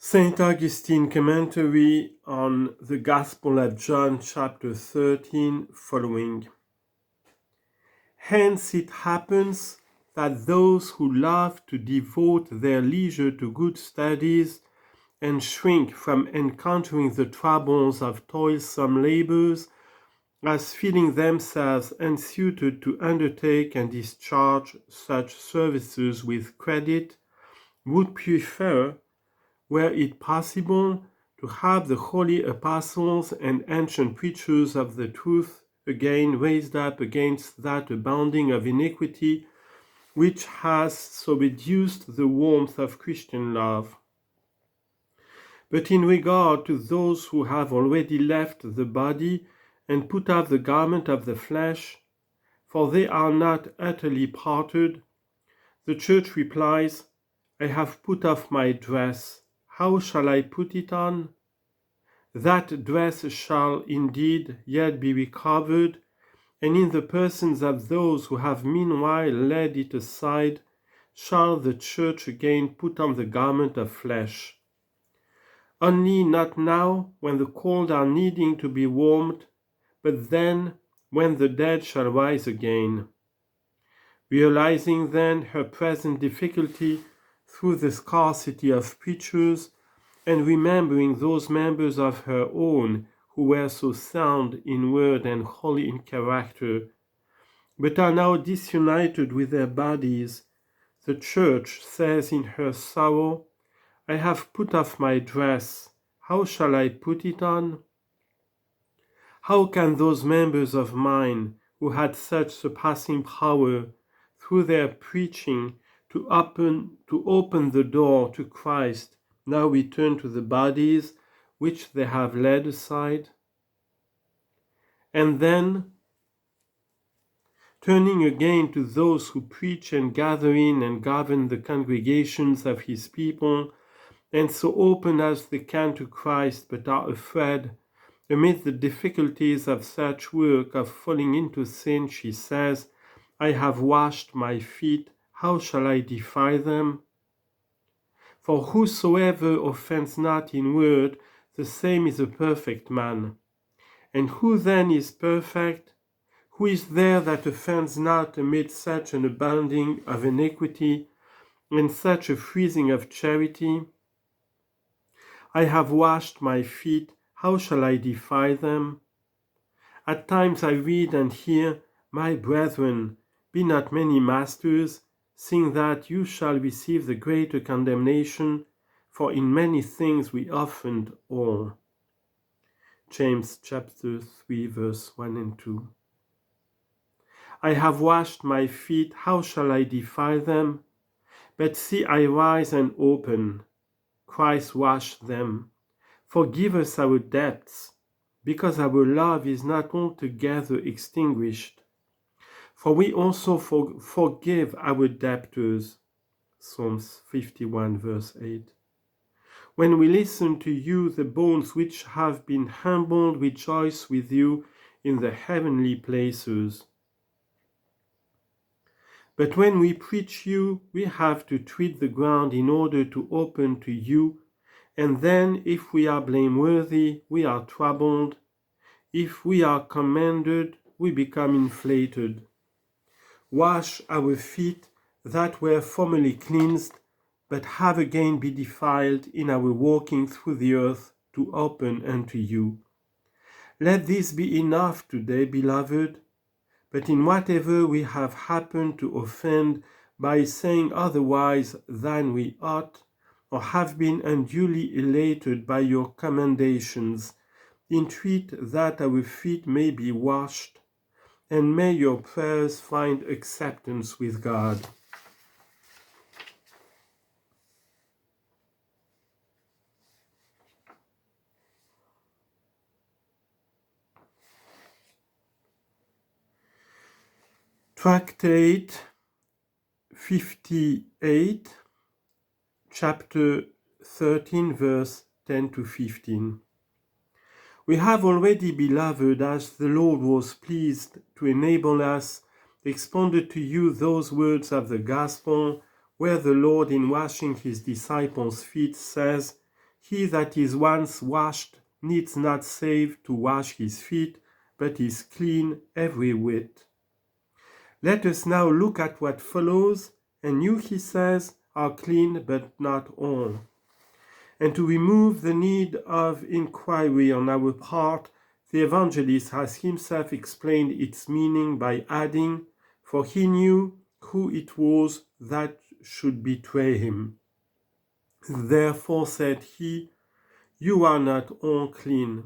St. Augustine commentary on the Gospel of John chapter 13 following. Hence it happens that those who love to devote their leisure to good studies and shrink from encountering the troubles of toilsome labors, as feeling themselves unsuited to undertake and discharge such services with credit, would prefer, were it possible, to have the holy apostles and ancient preachers of the truth again raised up against that abounding of iniquity which has so reduced the warmth of Christian love. But in regard to those who have already left the body and put off the garment of the flesh, for they are not utterly parted, the Church replies, I have put off my dress. How shall I put it on? That dress shall indeed yet be recovered, and in the persons of those who have meanwhile laid it aside, shall the Church again put on the garment of flesh. Only not now, when the cold are needing to be warmed, but then, when the dead shall rise again. Realizing then her present difficulty through the scarcity of preachers, and remembering those members of her own who were so sound in word and holy in character, but are now disunited with their bodies, the Church says in her sorrow, I have put off my dress. How shall I put it on? How can those members of mine who had such surpassing power through their preaching to open the door to Christ now return to the bodies which they have laid aside? And then, turning again to those who preach and gather in and govern the congregations of his people, and so open as they can to Christ, but are afraid, amid the difficulties of such work, of falling into sin, she says, I have washed my feet, how shall I defile them? For whosoever offends not in word, the same is a perfect man. And who then is perfect? Who is there that offends not amid such an abounding of iniquity, and such a freezing of charity? I have washed my feet, how shall I defile them? At times I read and hear, my brethren, be not many masters, seeing that you shall receive the greater condemnation, for in many things we offend all. James chapter 3 verse 1 and 2. I have washed my feet, how shall I defile them? But see, I rise and open. Christ washed them. Forgive us our debts, because our love is not altogether extinguished. For we also forgive our debtors. Psalms 51 verse 8. When we listen to you, the bones which have been humbled rejoice with you in the heavenly places. But when we preach you, we have to tread the ground in order to open to you, and then if we are blameworthy, we are troubled. If we are commended, we become inflated. Wash our feet that were formerly cleansed, but have again been defiled in our walking through the earth to open unto you. Let this be enough today, beloved. But in whatever we have happened to offend by saying otherwise than we ought, or have been unduly elated by your commendations, entreat that our feet may be washed, and may your prayers find acceptance with God. Tractate 58, chapter 13, verse 10 to 15. We have already, beloved, as the Lord was pleased to enable us, expounded to you those words of the gospel, where the Lord, in washing his disciples' feet, says, He that is once washed needs not save to wash his feet, but is clean every whit. Let us now look at what follows, and you, he says, are clean, but not all. And to remove the need of inquiry on our part, the evangelist has himself explained its meaning by adding, for he knew who it was that should betray him. Therefore said he, you are not all clean.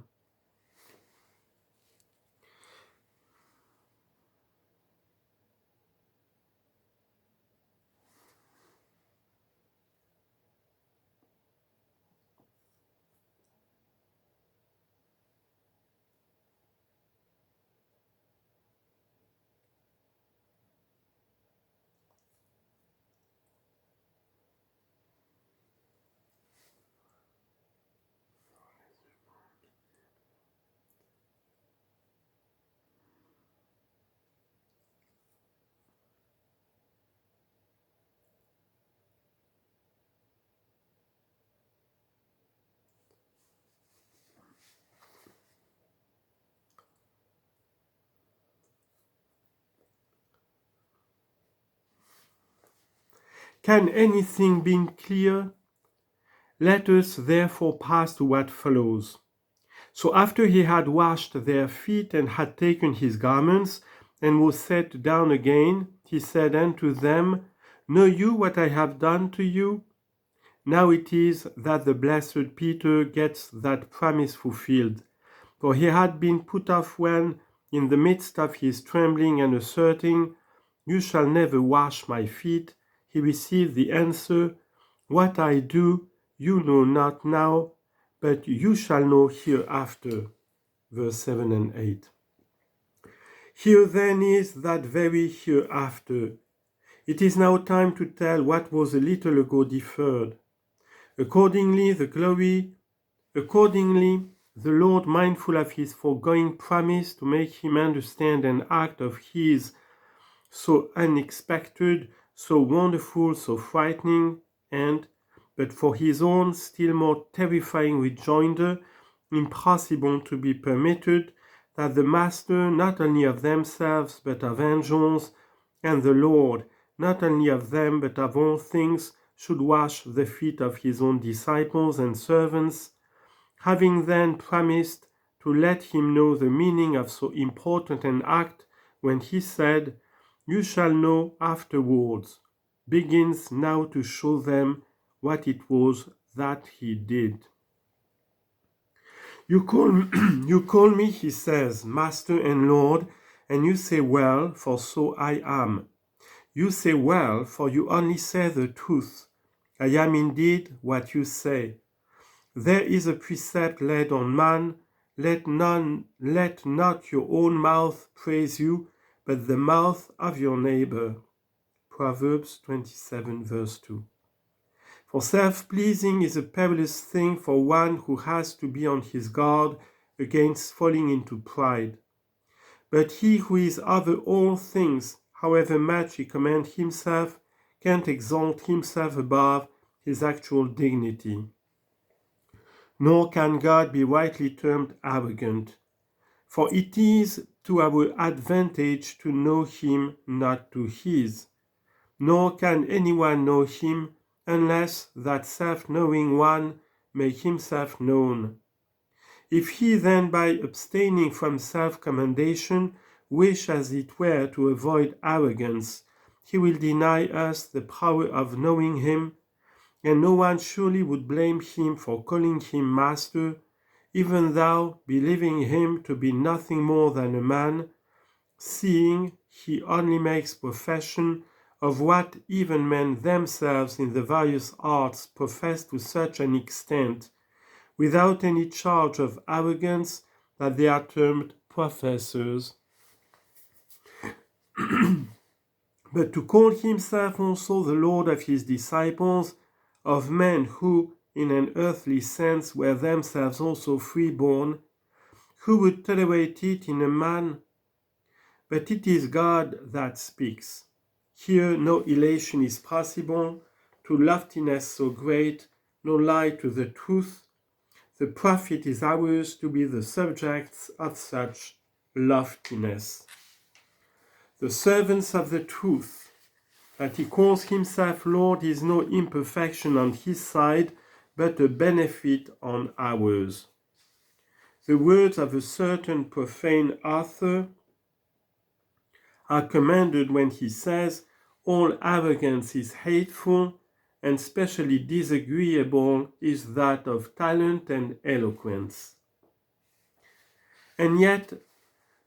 Can anything be clear? Let us therefore pass to what follows. So after he had washed their feet and had taken his garments and was set down again, he said unto them, know you what I have done to you? Now it is that the blessed Peter gets that promise fulfilled. For he had been put off when, in the midst of his trembling and asserting, you shall never wash my feet, he received the answer, what I do you know not now, but you shall know hereafter. Verse 7 and 8. Here then is that very hereafter. It is now time to tell what was a little ago deferred. Accordingly, the Lord, mindful of his foregoing promise to make him understand an act of his so unexpected, so wonderful, so frightening, and, but for his own still more terrifying rejoinder, impossible to be permitted, that the Master not only of themselves but of angels, and the Lord not only of them but of all things, should wash the feet of his own disciples and servants, having then promised to let him know the meaning of so important an act when he said, you shall know afterwards, begins now to show them what it was that he did. You call me, he says, Master and Lord, and you say, well, for so I am. You say, well, for you only say the truth. I am indeed what you say. There is a precept laid on man, let not your own mouth praise you, but the mouth of your neighbor. Proverbs 27 verse 2. For self-pleasing is a perilous thing for one who has to be on his guard against falling into pride. But he who is over all things, however much he commend himself, can't exalt himself above his actual dignity. Nor can God be rightly termed arrogant, for it is to our advantage to know him, not to his. Nor can anyone know him unless that self-knowing one make himself known. If he then, by abstaining from self-commendation, wish as it were to avoid arrogance, he will deny us the power of knowing him, and no one surely would blame him for calling him Master, even though believing him to be nothing more than a man, seeing he only makes profession of what even men themselves in the various arts profess to such an extent, without any charge of arrogance, that they are termed professors. But to call himself also the Lord of his disciples, of men who, in an earthly sense, were themselves also freeborn, who would tolerate it in a man? But it is God that speaks. Here no elation is possible, to loftiness so great, no lie to the truth, the prophet is ours to be the subjects of such loftiness. The servants of the truth, that he calls himself Lord, is no imperfection on his side, but a benefit on ours. The words of a certain profane author are commended when he says, all arrogance is hateful, and specially disagreeable is that of talent and eloquence. And yet,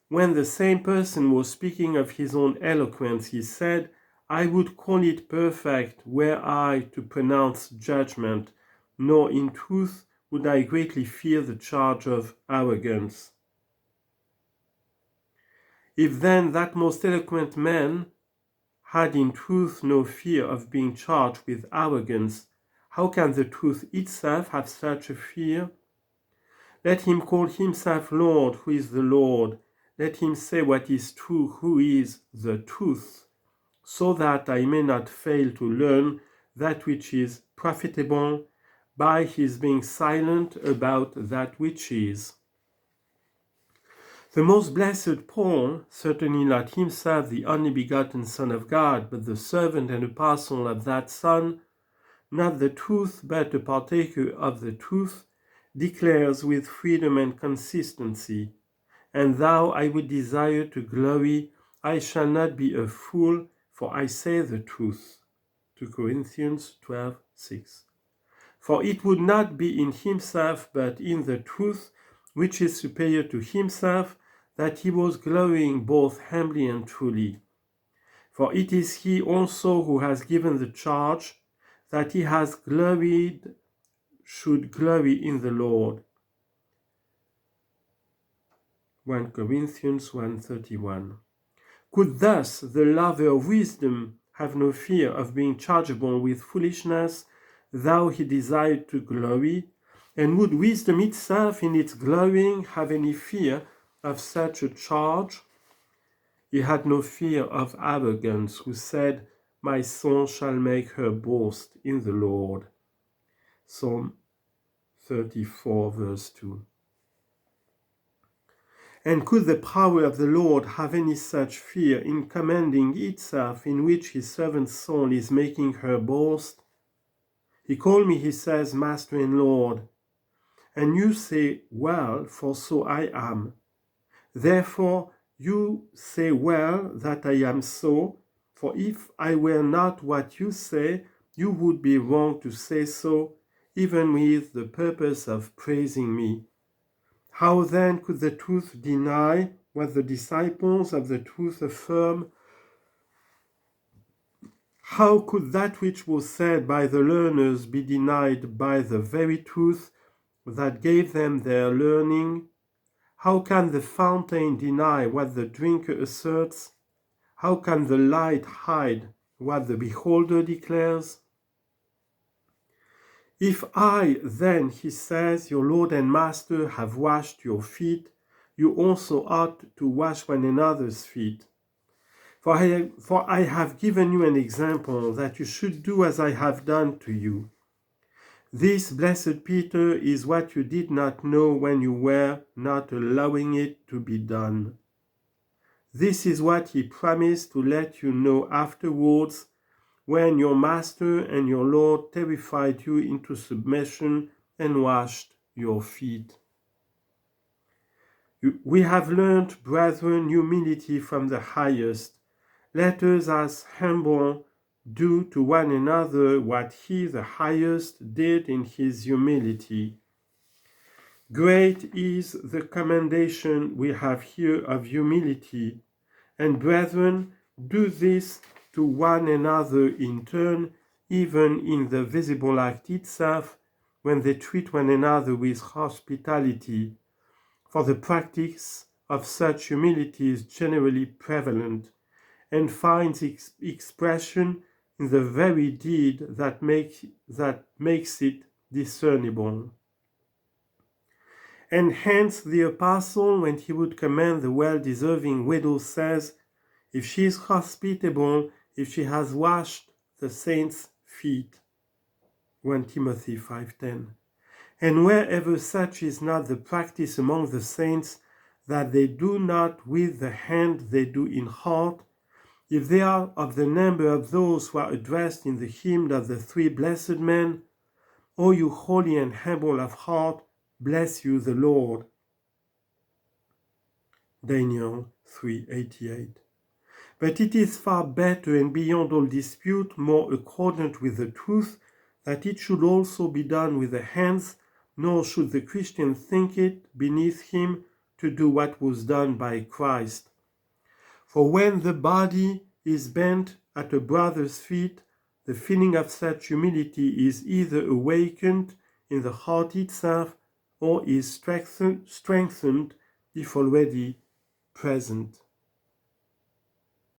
when the same person was speaking of his own eloquence, he said, I would call it perfect were I to pronounce judgment, nor in truth would I greatly fear the charge of arrogance. If then that most eloquent man had in truth no fear of being charged with arrogance, how can the truth itself have such a fear? Let him call himself Lord, who is the Lord. Let him say what is true, who is the truth, so that I may not fail to learn that which is profitable by his being silent about that which is. The most blessed Paul, certainly not himself the only begotten Son of God, but the servant and apostle of that Son, not the truth, but a partaker of the truth, declares with freedom and consistency, and thou I would desire to glory, I shall not be a fool, for I say the truth. 2 Corinthians 12:6. For it would not be in himself, but in the truth, which is superior to himself, that he was glorying both humbly and truly. For it is he also who has given the charge that he has gloried should glory in the Lord. 1 Corinthians 1:31. Could thus the lover of wisdom have no fear of being chargeable with foolishness, though he desired to glory? And would wisdom itself in its glorying have any fear of such a charge? He had no fear of arrogance, who said, my soul shall make her boast in the Lord. Psalm 34:2. And could the power of the Lord have any such fear in commanding itself, in which his servant's soul is making her boast? He called me, he says, Master and Lord, and you say, well, for so I am. Therefore you say well that I am so, for if I were not what you say, you would be wrong to say so, even with the purpose of praising me. How then could the truth deny what the disciples of the truth affirm? How could that which was said by the learners be denied by the very truth that gave them their learning? How can the fountain deny what the drinker asserts? How can the light hide what the beholder declares? If I, then, he says, your Lord and Master, have washed your feet, you also ought to wash one another's feet. For I have given you an example that you should do as I have done to you. This, blessed Peter, is what you did not know when you were not allowing it to be done. This is what he promised to let you know afterwards, when your Master and your Lord terrified you into submission and washed your feet. We have learnt, brethren, humility from the highest. Let us as humble do to one another what he, the highest, did in his humility. Great is the commendation we have here of humility, and brethren, do this to one another in turn, even in the visible act itself, when they treat one another with hospitality, for the practice of such humility is generally prevalent, and finds expression in the very deed that makes it discernible. And hence the apostle, when he would commend the well-deserving widow, says, if she is hospitable, if she has washed the saints' feet. 1 Timothy 5:10. And wherever such is not the practice among the saints, that they do not with the hand, they do in heart, if they are of the number of those who are addressed in the hymn of the three blessed men, O you holy and humble of heart, bless you the Lord. Daniel 3:88. But it is far better and beyond all dispute, more accordant with the truth, that it should also be done with the hands, nor should the Christian think it beneath him to do what was done by Christ. For when the body is bent at a brother's feet, the feeling of such humility is either awakened in the heart itself, or is strengthened if already present.